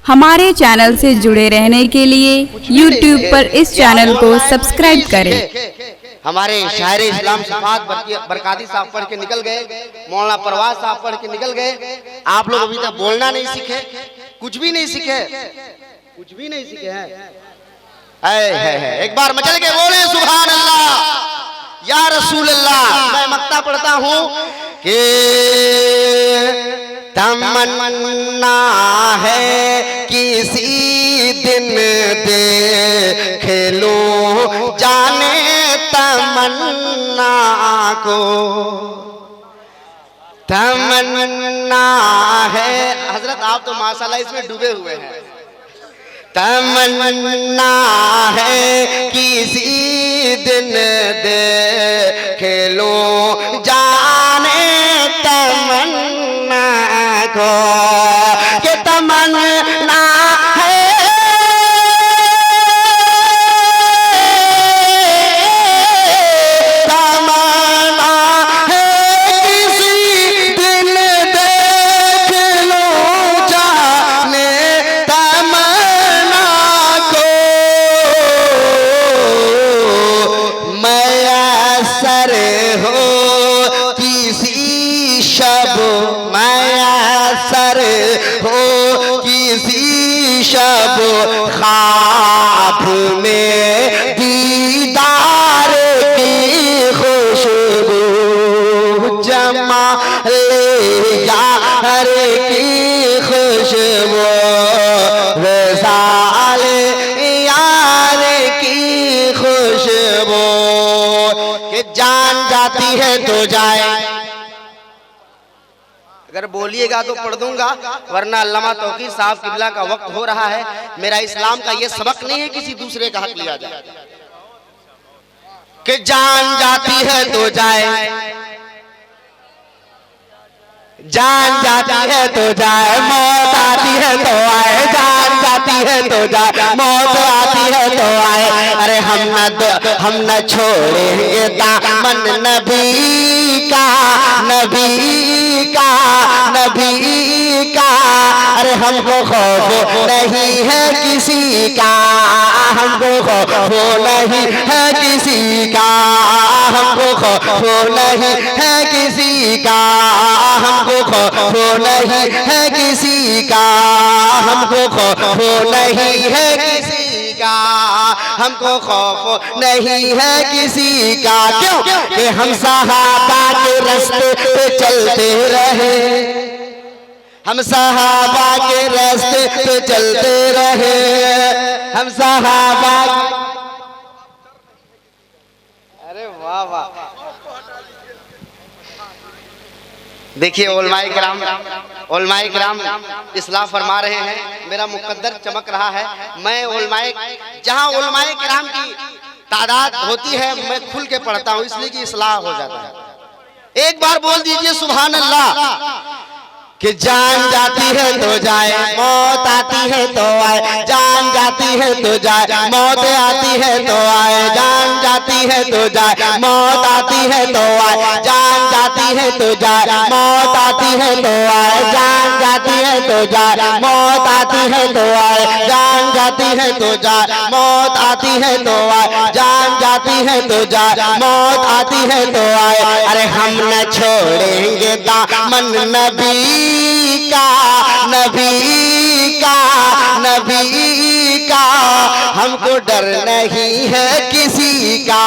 हमारे चैनल से जुड़े रहने के लिए YouTube पर इस चैनल को सब्सक्राइब करें। हमारे शायर इस्लाम शफात बरकाती साहब पढ़ के निकल गए, मौलाना परवाज साहब पढ़ के निकल गए। आप लोग अभी तक बोलना नहीं सीखे, कुछ भी नहीं सीखे, कुछ भी नहीं सीखे हैं। एक बार मचल के बोले सुभान अल्लाह या रसूल अल्लाह। मैं मक्ता पढ़ता हूँ कि तमन्ना है किसी दिन देख लो जाने तमन्ना को, तमन्ना है। हजरत आप तो माशाल्लाह इसमें डूबे हुए हैं। तमन्ना है किसी दिन देख लो जाने तमन्ना को, कि तमन्ना है तमन्ना है किसी दिन देख लो जाने तमन्ना को, मैसर हो किसी शब, मैसर हो किसी शब ख्वाब में दीदार की खुशबू, जमाल यार की खुशबू, वसाल यार की खुशबू, कि जान जाती है तो जाए। अगर बोलिएगा तो पढ़ दूंगा, वरना अल्लामा तौकीर साहब किबला का वक्त हो रहा है। मेरा इस्लाम का ये सबक नहीं है किसी दूसरे का हक लिया जाए, कि जान जाती है तो जाए, जान जाती है तो जाए, मौत आती है तो आए, जान जाती है तो जाए, मौत आती है तो आए। अरे हम न छोड़ेंगे दामन नबी का, नबी का, नबी का। अरे हमको खौफ नहीं है किसी का, हमको खौफ नहीं है किसी का, हमको खौफ नहीं है किसी का, हमको खौफ नहीं है किसी का, हमको खौफ नहीं है किसी का, हमको खौफ नहीं है किसी का। क्यों कि हम सहाबा के रास्ते पे चलते रहे, हम सहाबा के रास्ते पे चलते रहे, हम सहाबा। अरे वाह वाह। देखिए उलमाए किराम इस्लाह फरमा रहे हैं, मेरा मुकद्दर चमक रहा है। मैं उलमाए, जहाँ उलमाए किराम की तादाद होती है मैं खुल के पढ़ता हूँ, इसलिए कि इस्लाह हो जाता है। एक बार बोल दीजिए सुभान अल्लाह। कि जान जाती है तो जाए, मौत आती है तो आए, जान जाती है तो जाए, मौत आती है तो आए, जान जाती है तो जाए, मौत आती है तो आए, जान जाती है तो जाए, मौत आती है तो आए, जान जाती है तो जाए, मौत आती है तो आए, जान जाती है तो जाए, मौत आती है तो आए, जान जाती है तो जाए, मौत आती है तो आए। अरे हम न छोड़ेंगे दामन नबी का, नबी का, नबी का। हमको डर नहीं है किसी का,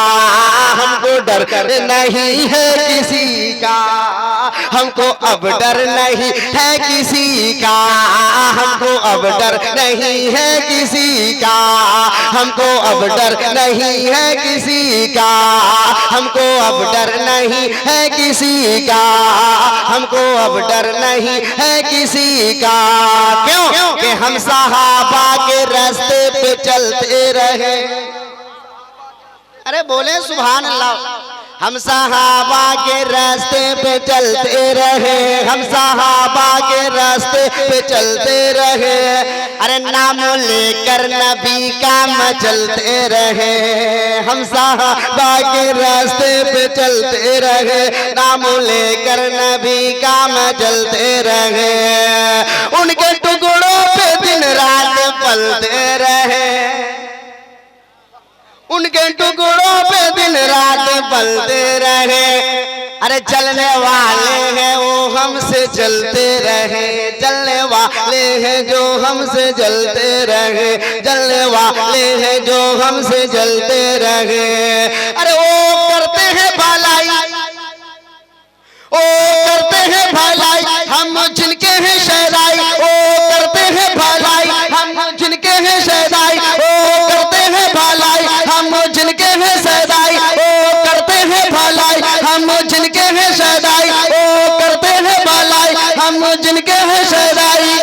हमको डर नहीं है किसी का, हमको अब डर नहीं है किसी का, हमको अब डर नहीं है किसी का, हमको अब डर नहीं है किसी का, हमको अब डर नहीं है किसी का, हमको अब डर नहीं है किसी का। क्यों कि हम सहाबा के रास्ते पे चलते रहे। अरे बोले सुभान अल्लाह। हम सहाबा के रास्ते पे चलते रहे, हम सहाबा के रास्ते पे चलते रहे। अरे नाम लेकर नबी का मचलते रहे, हम सहाबा के रास्ते पे चलते रहे, नाम लेकर नबी का मचलते रहे। उनके टुकड़ों पे दिन रात पलते रहे, उनके टुकड़ों पे दिन रात पलते रहे। अरे चलने वाले हैं वो हमसे चलते रहे, चलने वाले हैं जो हमसे चलते रहे, चलने वाले हैं जो हमसे चलते रहे। अरे वो करते हैं भलाई, ओ करते हैं भलाई, हम जिनके हैं शहदाई, ओ करते हैं भलाई, हम जिनके हैं शहदाई, ओ करते हैं भलाई, हम जिनके हैं शहदाई, ओ करते हैं भलाई, हम जिनके हैं शहदाई, ओ करते हैं भलाई, हम जिनके हैं शहदाई।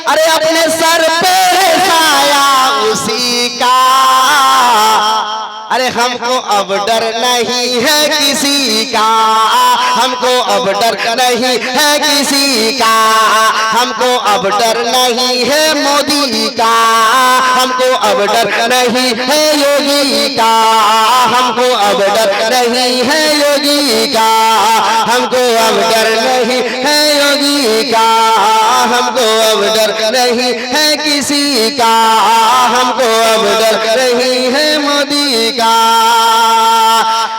अरे अपने सर पे साया उसी का, अरे हमको अब डर नहीं है किसी का, हमको अब डर नहीं है किसी का, हमको अब डर नहीं है मोदी का, हमको अब डर नहीं है योगी का, हमको अब डर नहीं है योगी का, हमको अब डर नहीं है योगी का, हमको अब डर नहीं है किसी का, हमको अब डर नहीं है मोदी का।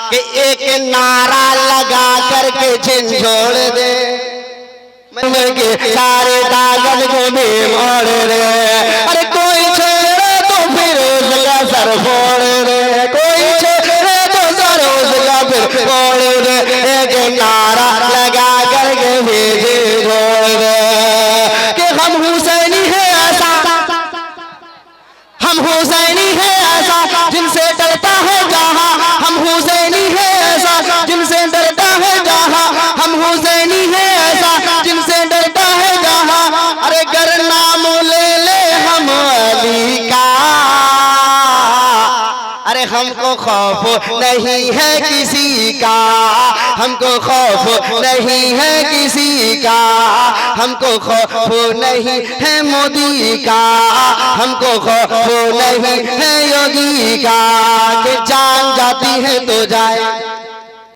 कि एक नारा लगा करके झंझोड़ दे, के सारे दागन को भी मोड़ दे। अरे कोई छेड़े तो फिर उसका सर फोड़ दे, कोई छेड़े तो सर उसका फिर फोड़ दे। एक नारा लगा करके भी झंझोड़ दे कि हम हुसैनी है ऐसा, हम हुसैनी है ऐसा जिनसे डरता है जहां, हम हुसैनी है ऐसा जिनसे डरता है जहां, हम हुसैनी है ऐसा जिनसे डरता है जहां। अरे गर नाम ले ले हम अली का, अरे हमको खौफ नहीं है किसी का, हमको खौफ नहीं है किसी का, हमको खौफ नहीं है मोदी का, हमको खौफ नहीं है योगी का। कि जान जाती है तो जाए,